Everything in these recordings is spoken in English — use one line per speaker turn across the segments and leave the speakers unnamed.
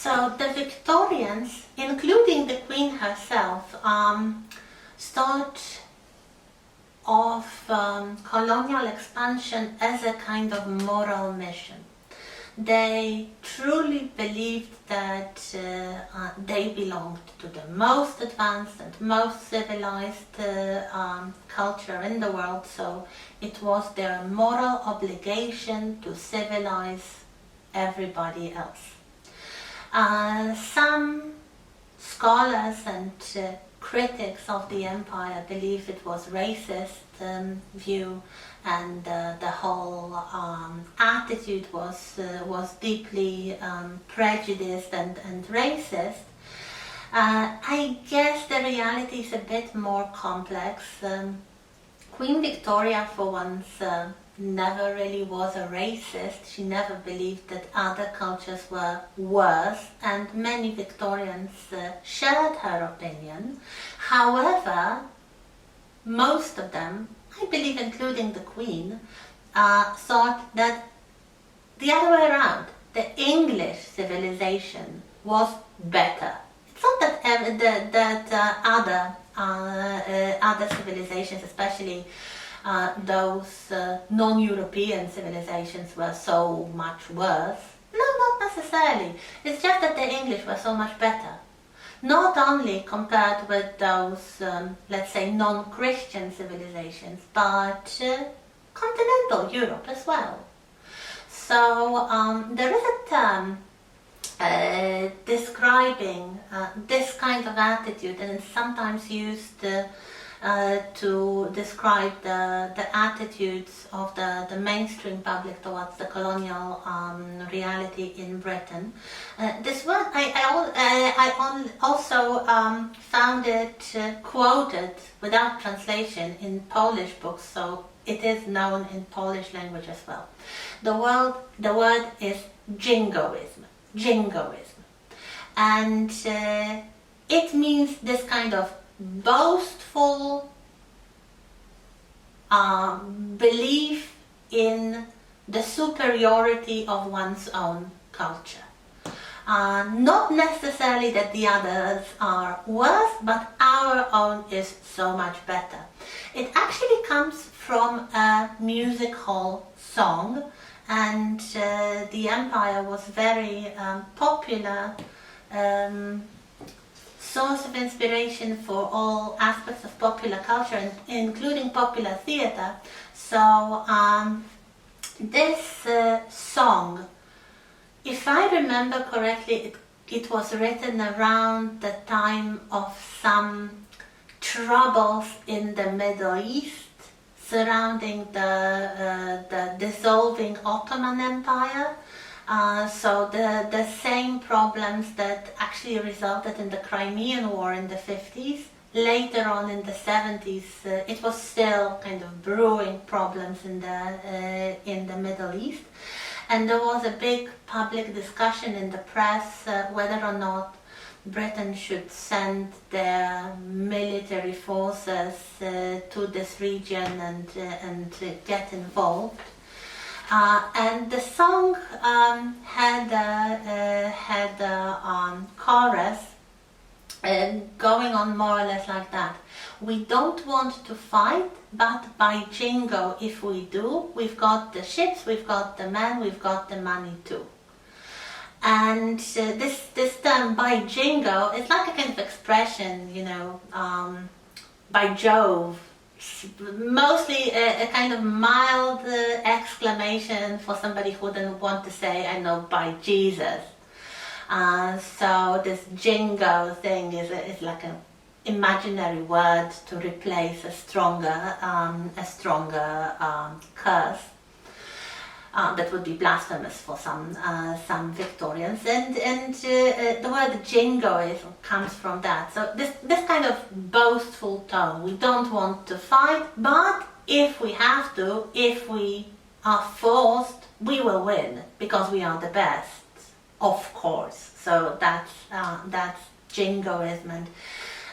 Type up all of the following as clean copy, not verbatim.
So the Victorians, including the Queen herself, start of colonial expansion as a kind of moral mission. They truly believed that they belonged to the most advanced and most civilized culture in the world, so it was their moral obligation to civilize everybody else. Some scholars and critics of the empire believe it was racist view, and the whole attitude was deeply prejudiced and racist. I guess the reality is a bit more complex. Queen Victoria, for once, never really was a racist. She never believed that other cultures were worse, and many Victorians shared her opinion. However, most of them, I believe including the Queen, thought that the other way around, the English civilization was better. It's not that other civilizations, especially those non-European civilizations, were so much worse. No, not necessarily. It's just that the English were so much better. Not only compared with those, let's say, non-Christian civilizations, but continental Europe as well. So there is a term describing this kind of attitude, and it's sometimes used to describe the attitudes of the mainstream public towards the colonial reality in Britain. This word, I also found it quoted without translation in Polish books, so it is known in Polish language as well. The word is jingoism. Jingoism. And it means this kind of boastful belief in the superiority of one's own culture. Not necessarily that the others are worse, but our own is so much better. It actually comes from a music hall song, and the empire was very popular source of inspiration for all aspects of popular culture, including popular theatre. So this song, if I remember correctly, it was written around the time of some troubles in the Middle East surrounding the dissolving Ottoman Empire. So the same problems that actually resulted in the Crimean War in the 50s, later on in the 70s, it was still kind of brewing problems in the Middle East. And there was a big public discussion in the press whether or not Britain should send their military forces to this region and get involved. And the song had a chorus going on more or less like that. We don't want to fight, but by jingo, if we do, we've got the ships, we've got the men, we've got the money too. And this term, by jingo, it's like a kind of expression, you know, by Jove. Mostly a kind of mild exclamation for somebody who wouldn't want to say, I know, by Jesus. So this jingo thing is like an imaginary word to replace a stronger curse. That would be blasphemous for some Victorians, and the word jingoism comes from that. So this kind of boastful tone. We don't want to fight, but if we have to, if we are forced, we will win because we are the best, of course. So that's jingoism,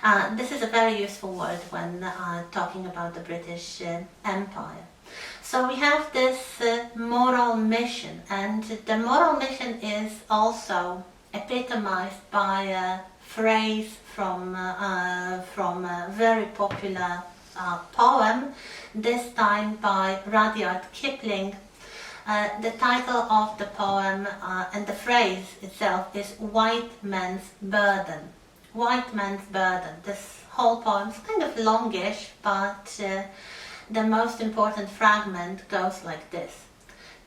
and this is a very useful word when talking about the British Empire. So we have this moral mission, and the moral mission is also epitomized by a phrase from a very popular poem, this time by Rudyard Kipling. The title of the poem and the phrase itself is White Man's Burden. White Man's Burden. This whole poem is kind of longish, but the most important fragment goes like this.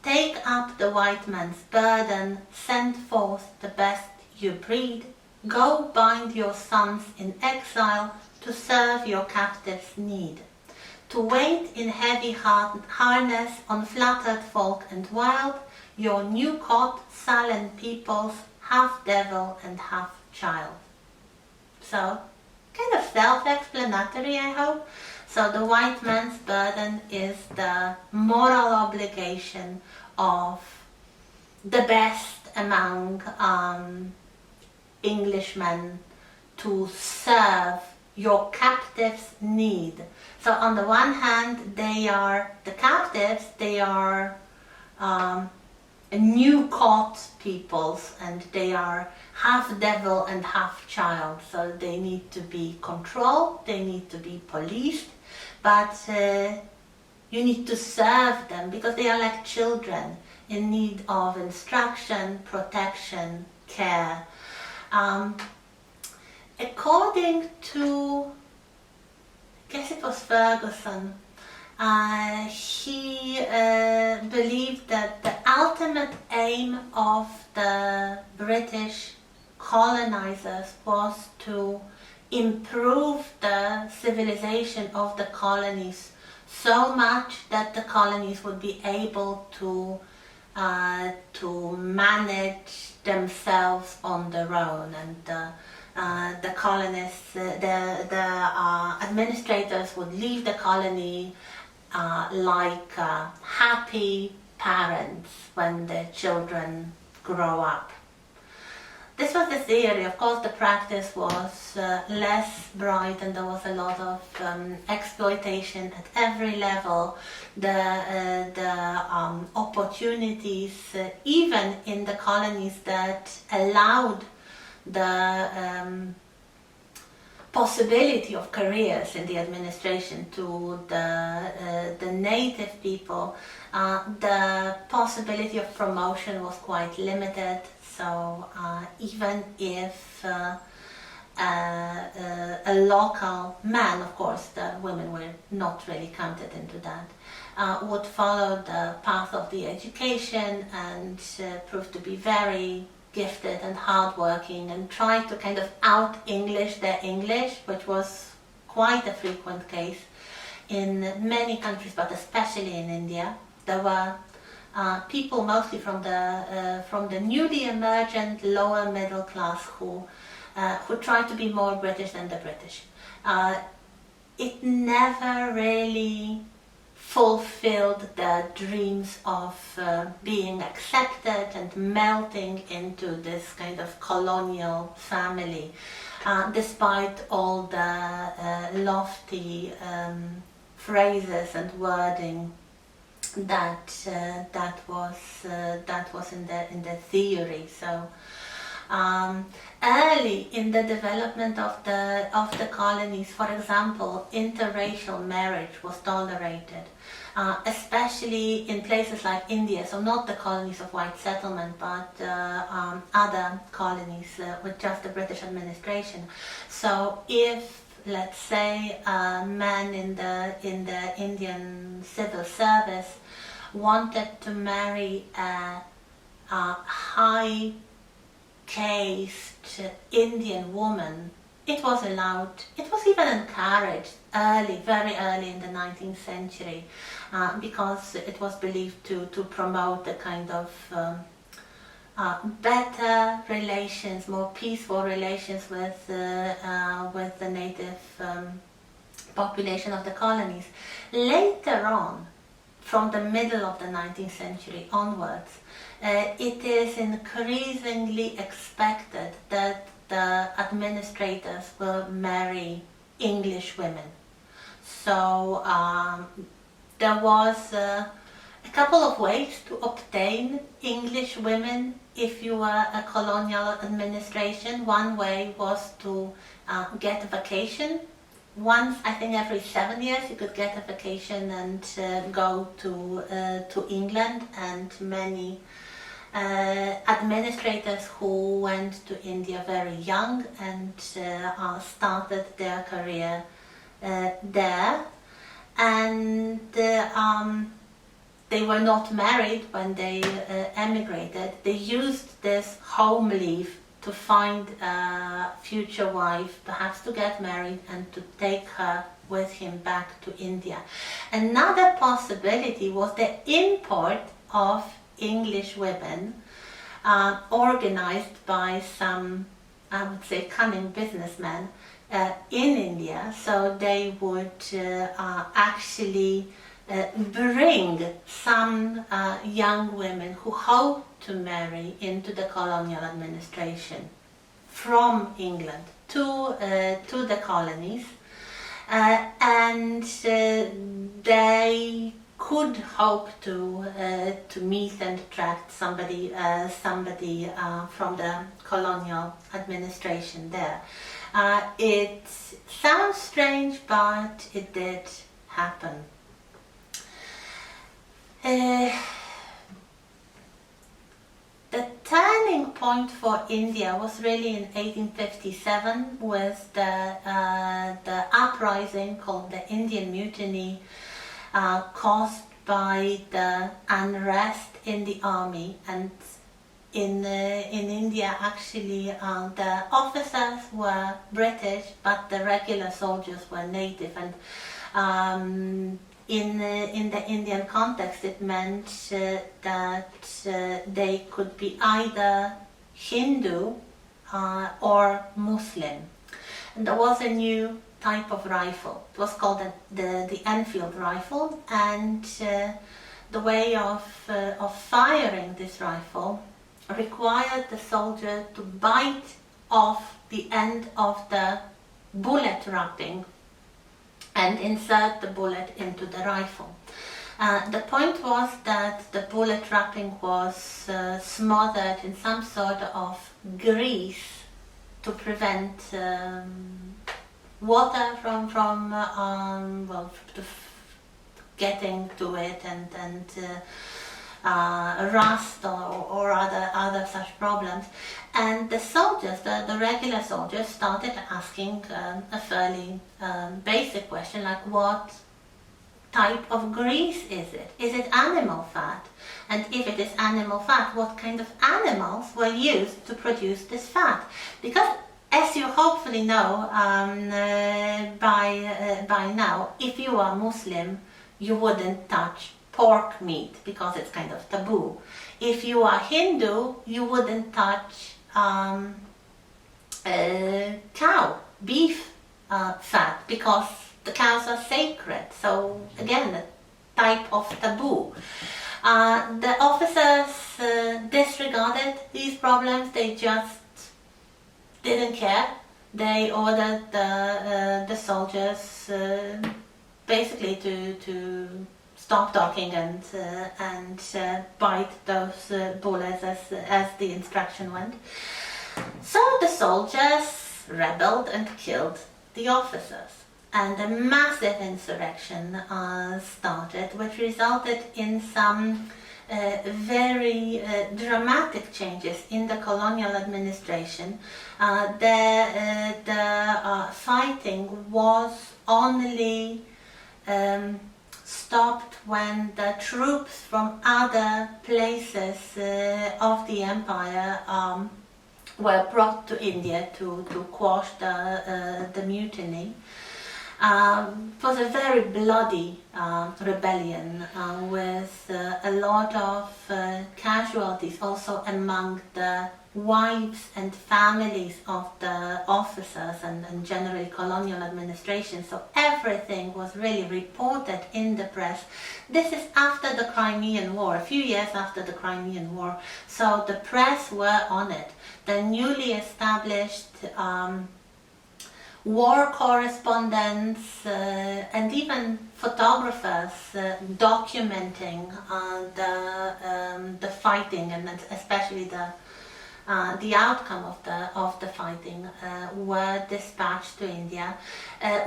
Take up the white man's burden, send forth the best you breed. Go bind your sons in exile to serve your captives' need. To wait in heavy harness on flattered folk and wild, your new caught sullen peoples, half devil and half child. So, kind of self-explanatory, I hope. So the white man's burden is the moral obligation of the best among Englishmen to serve your captives' need. So on the one hand, they are the captives, they are new caught peoples, and they are half devil and half child. So they need to be controlled, they need to be policed, but you need to serve them because they are like children in need of instruction, protection, care. According to, I guess it was Ferguson, he believed that the ultimate aim of the British colonizers was to improve the civilization of the colonies so much that the colonies would be able to manage themselves on their own, and the colonists, the administrators would leave the colony like happy parents when their children grow up. This was the theory. Of course, the practice was less bright, and there was a lot of exploitation at every level. The opportunities, even in the colonies that allowed the possibility of careers in the administration to the native people, the possibility of promotion was quite limited. So even if a local man, of course, the women were not really counted into that, would follow the path of the education and prove to be very gifted and hardworking and try to kind of out-English their English, which was quite a frequent case in many countries, but especially in India. There were people mostly from the newly emergent lower middle class who tried to be more British than the British. It never really fulfilled the dreams of being accepted and melting into this kind of colonial family, despite all the lofty phrases and wording that was in the theory. So early in the development of the colonies, for example, interracial marriage was tolerated, especially in places like India. So not the colonies of white settlement, but other colonies with just the British administration. So if, let's say, a man in the Indian civil service wanted to marry a high caste Indian woman, it was allowed, it was even encouraged very early in the 19th century, because it was believed to promote the kind of better relations, more peaceful relations with the native population of the colonies. Later on, from the middle of the 19th century onwards, it is increasingly expected that the administrators will marry English women. So there was a couple of ways to obtain English women if you were a colonial administration. One way was to get a vacation. Once, I think every 7 years, you could get a vacation and go to England, and many administrators who went to India very young and started their career there, and they were not married when they emigrated. They used this home leave to find a future wife, perhaps to get married and to take her with him back to India. Another possibility was the import of English women, organized by some, I would say, cunning businessmen in India. So they would actually bring some young women who hoped to marry into the colonial administration from England to the colonies, and they could hope to meet and attract somebody from the colonial administration there. It sounds strange, but it did happen. The turning point for India was really in 1857 with the uprising called the Indian Mutiny, caused by the unrest in the army. And in India, actually, the officers were British, but the regular soldiers were native. And in the Indian context, it meant that they could be either Hindu or Muslim. And there was a new type of rifle. It was called the Enfield rifle, and the way of firing this rifle required the soldier to bite off the end of the bullet wrapping and insert the bullet into the rifle. The point was that the bullet wrapping was smothered in some sort of grease to prevent water from getting to it, and rust or other such problems. And the soldiers, the regular soldiers, started asking a fairly basic question, like, what type of grease is it? Is it animal fat? And if it is animal fat, what kind of animals were used to produce this fat? Because, as you hopefully know by now, if you are Muslim, you wouldn't touch pork meat because it's kind of taboo. If you are Hindu, you wouldn't touch cow, beef fat, because the cows are sacred. So again, a type of taboo. The officers disregarded these problems. They just didn't care. They ordered the soldiers basically to stop talking and bite those bullets as the instruction went. So the soldiers rebelled and killed the officers, and a massive insurrection started, which resulted in some very dramatic changes in the colonial administration. The fighting was only stopped when the troops from other places of the empire were brought to India to quash the mutiny. It was a very bloody rebellion with a lot of casualties also among the wives and families of the officers and generally colonial administration. So everything was really reported in the press. This is after the Crimean War, a few years after the Crimean War. So the press were on it. The newly established war correspondents and even photographers documenting the fighting, and especially the outcome of the fighting were dispatched to India.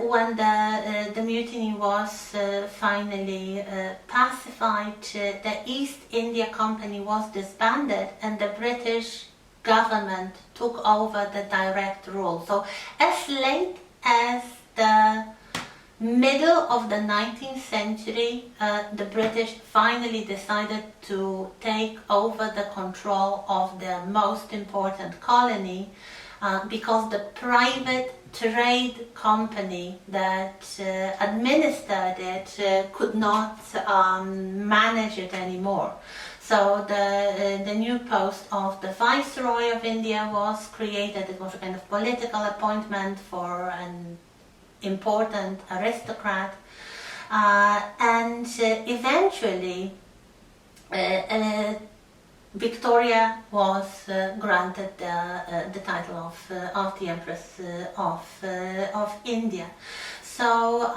When the mutiny was finally pacified, the East India Company was disbanded and the British government took over the direct rule. So as late as the middle of the 19th century, the British finally decided to take over the control of the most important colony because the private trade company that administered it could not manage it anymore. So the new post of the Viceroy of India was created. It was a kind of political appointment for an important aristocrat, and eventually Victoria was granted the title of the Empress of India. So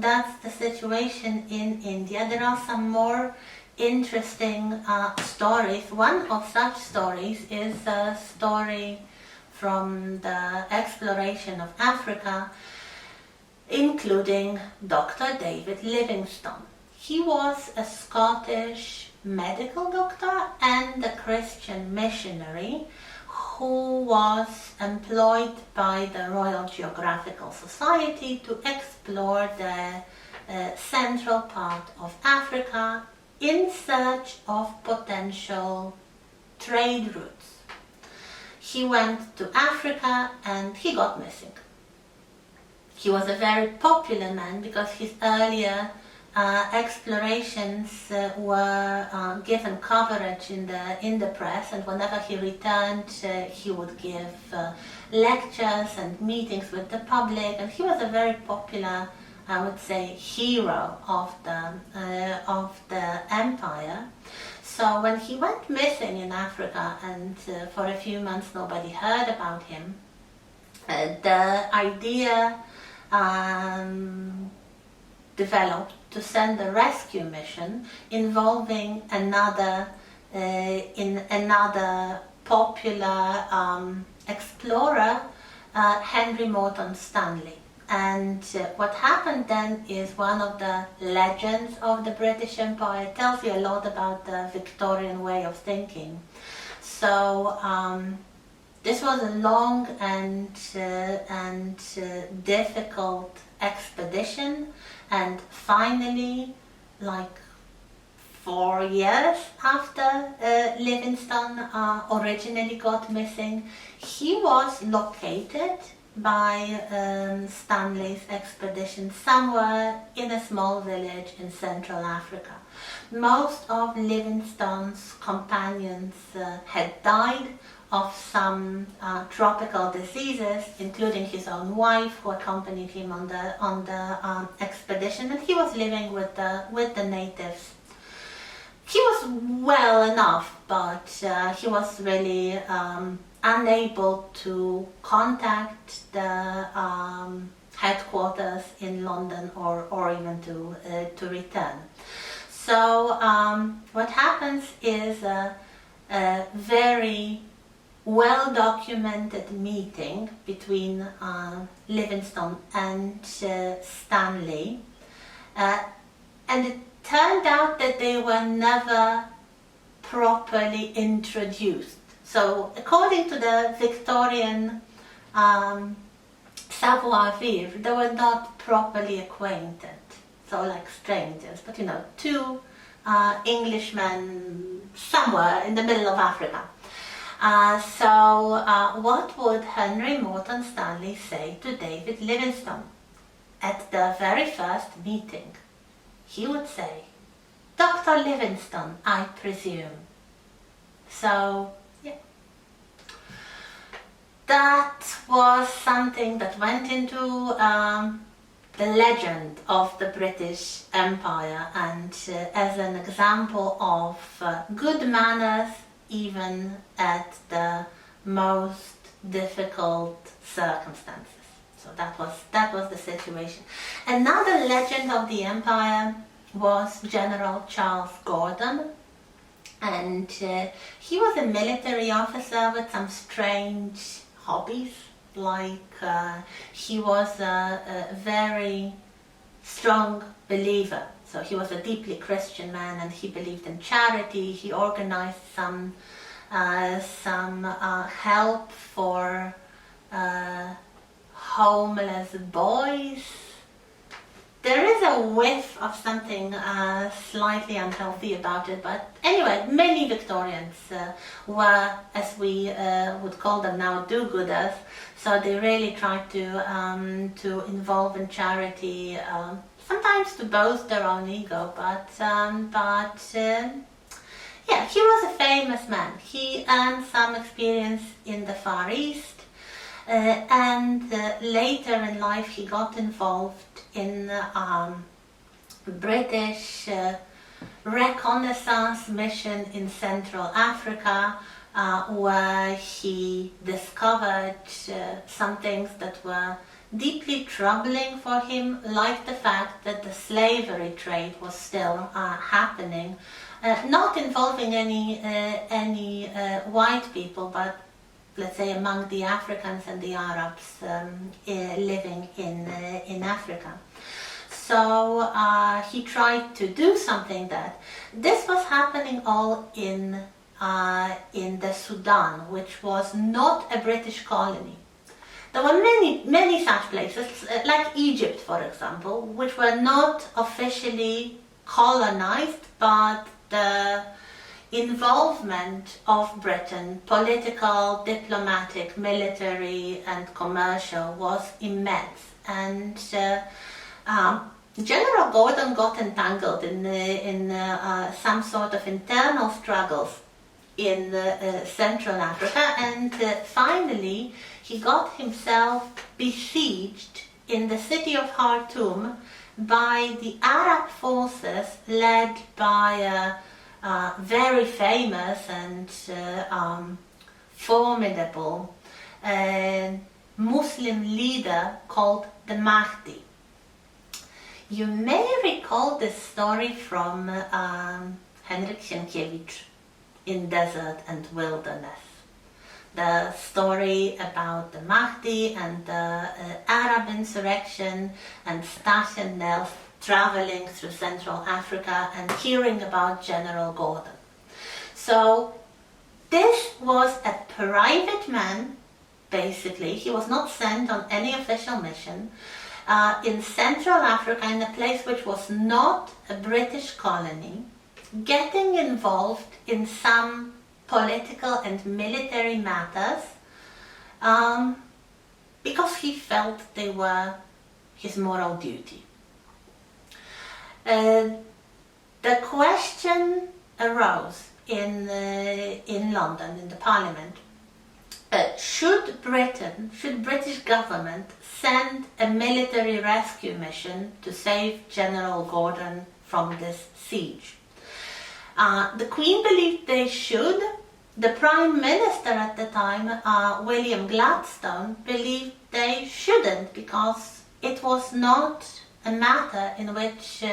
that's the situation in India. There are some more interesting stories. One of such stories is a story from the exploration of Africa, including Dr. David Livingstone. He was a Scottish medical doctor and a Christian missionary who was employed by the Royal Geographical Society to explore the central part of Africa in search of potential trade routes. He went to Africa and he got missing. He was a very popular man because his earlier explorations were given coverage in the press, and whenever he returned he would give lectures and meetings with the public, and he was a very popular, I would say, hero of the empire. So when he went missing in Africa and for a few months nobody heard about him, the idea developed to send a rescue mission involving another popular explorer, Henry Morton Stanley. And what happened then is one of the legends of the British Empire. It tells you a lot about the Victorian way of thinking. So this was a long and difficult expedition, and finally, like 4 years after Livingstone originally got missing, he was located by Stanley's expedition somewhere in a small village in Central Africa. Most of Livingstone's companions had died of some tropical diseases, including his own wife, who accompanied him on the expedition, and he was living with the natives. He was well enough, but he was really unable to contact the headquarters in London or even to return. So what happens is a very well-documented meeting between Livingstone and Stanley, and it turned out that they were never properly introduced. So according to the Victorian savoir-vivre, they were not properly acquainted, so like strangers, but two Englishmen somewhere in the middle of Africa. So what would Henry Morton Stanley say to David Livingstone? At the very first meeting, he would say, "Dr. Livingstone, I presume." So, yeah. That was something that went into the legend of the British Empire, and as an example of good manners even at the most difficult circumstances. So that was the situation. Another legend of the empire was General Charles Gordon, and he was a military officer with some strange hobbies. Like he was a very strong believer. So he was a deeply Christian man, and he believed in charity. He organized some help for homeless boys. There is a whiff of something slightly unhealthy about it, but anyway, many Victorians were, as we would call them now, do-gooders. So they really tried to involve in charity, sometimes to boast their own ego, but yeah, he was a famous man. He earned some experience in the Far East, and later in life he got involved in British reconnaissance mission in Central Africa, where he discovered some things that were deeply troubling for him, like the fact that the slavery trade was still happening, not involving any white people, but let's say among the Africans and the Arabs living in Africa. So he tried to do something that this was happening all in the Sudan, which was not a British colony. There were many such places, like Egypt, for example, which were not officially colonized, but the involvement of Britain, political, diplomatic, military and commercial, was immense. And General Gordon got entangled in some sort of internal struggles in Central Africa, and finally he got himself besieged in the city of Khartoum by the Arab forces led by a very famous and formidable Muslim leader called the Mahdi. You may recall this story from Henryk Sienkiewicz in Desert and Wilderness. The story about the Mahdi and the Arab insurrection, and Stash and Nels traveling through Central Africa and hearing about General Gordon. So this was a private man, basically. He was not sent on any official mission, in Central Africa, in a place which was not a British colony, getting involved in some political and military matters because he felt they were his moral duty. The question arose in London, in the Parliament, should British government send a military rescue mission to save General Gordon from this siege? The Queen believed they should. The Prime Minister at the time, William Gladstone, believed they shouldn't, because it was not a matter in which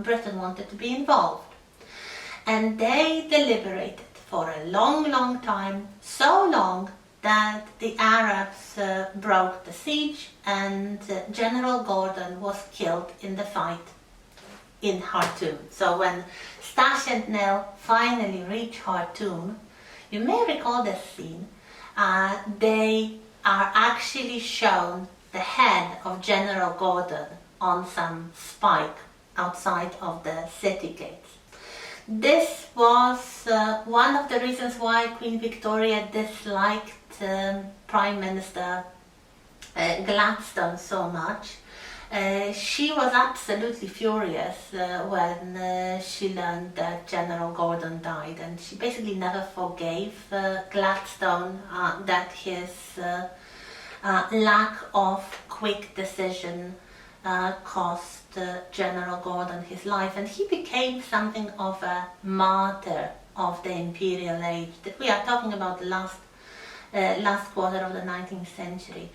Britain wanted to be involved. And they deliberated for a long time, so long that the Arabs broke the siege, and General Gordon was killed in the fight in Khartoum. So when Stash and Nell finally reach Khartoum, you may recall this scene, they are actually shown the head of General Gordon on some spike outside of the city gates. This was one of the reasons why Queen Victoria disliked Prime Minister Gladstone so much. She was absolutely furious when she learned that General Gordon died, and she basically never forgave Gladstone that his lack of quick decision cost General Gordon his life, and he became something of a martyr of the imperial age. That we are talking about the last quarter of the 19th century.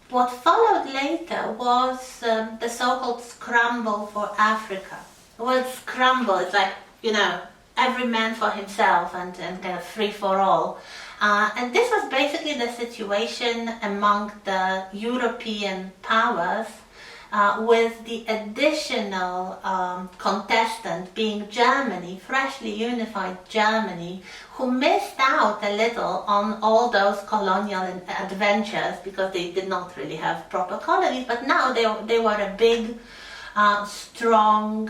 what followed later was the so-called scramble for Africa. The word scramble is like, every man for himself and kind of free for all. And this was basically the situation among the European powers, with the additional contestant being Germany, freshly unified Germany, who missed out a little on all those colonial adventures because they did not really have proper colonies, but now they were a big, strong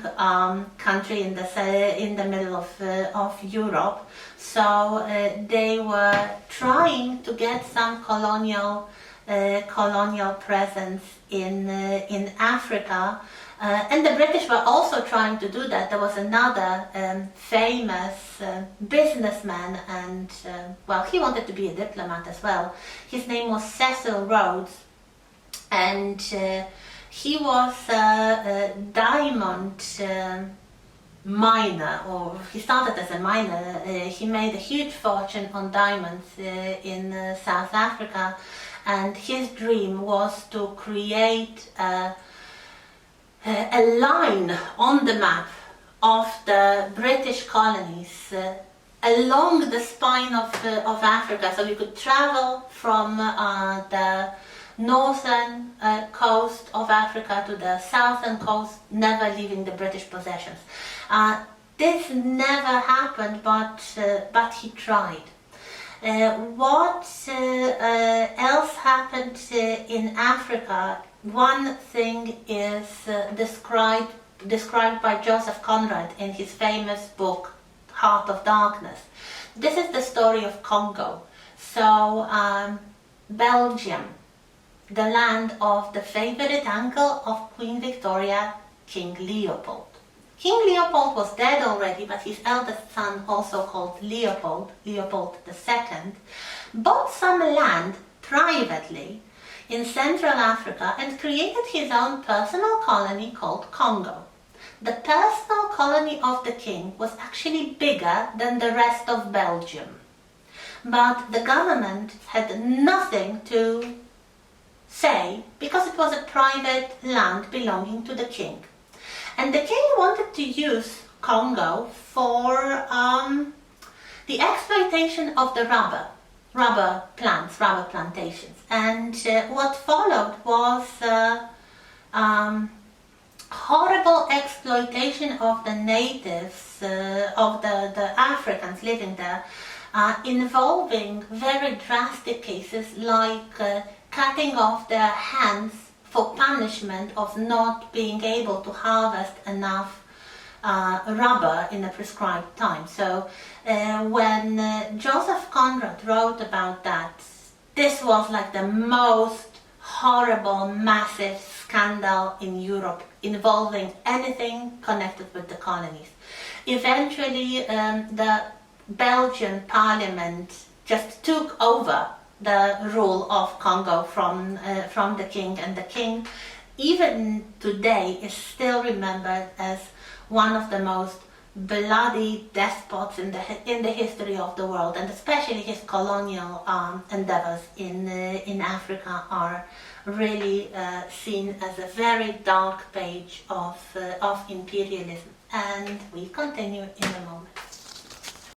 country in the middle of Europe. So they were trying to get some colonial presence in Africa, and the British were also trying to do that. There was another famous businessman, and he wanted to be a diplomat as well. His name was Cecil Rhodes, and he was a diamond miner, or he started as a miner. He made a huge fortune on diamonds in South Africa, and his dream was to create a line on the map of the British colonies along the spine of Africa, so you could travel from the northern coast of Africa to the southern coast, never leaving the British possessions. This never happened, but he tried. What else happened in Africa? One thing is described by Joseph Conrad in his famous book, Heart of Darkness. This is the story of Congo. So, Belgium, the land of the favorite uncle of Queen Victoria, King Leopold. King Leopold was dead already, but his eldest son, also called Leopold II, bought some land privately in Central Africa and created his own personal colony called Congo. The personal colony of the king was actually bigger than the rest of Belgium, but the government had nothing to say because it was a private land belonging to the king. And the king wanted to use Congo for the exploitation of the rubber plants, rubber plantations. And what followed was horrible exploitation of the natives, of the Africans living there, involving very drastic cases like cutting off their hands for punishment of not being able to harvest enough rubber in a prescribed time. So when Joseph Conrad wrote about that, this was like the most horrible, massive scandal in Europe involving anything connected with the colonies. Eventually, the Belgian parliament just took over the rule of Congo from the king, and the king, even today, is still remembered as one of the most bloody despots in the history of the world, and especially his colonial endeavors in Africa are really seen as a very dark page of imperialism. And we continue in a moment.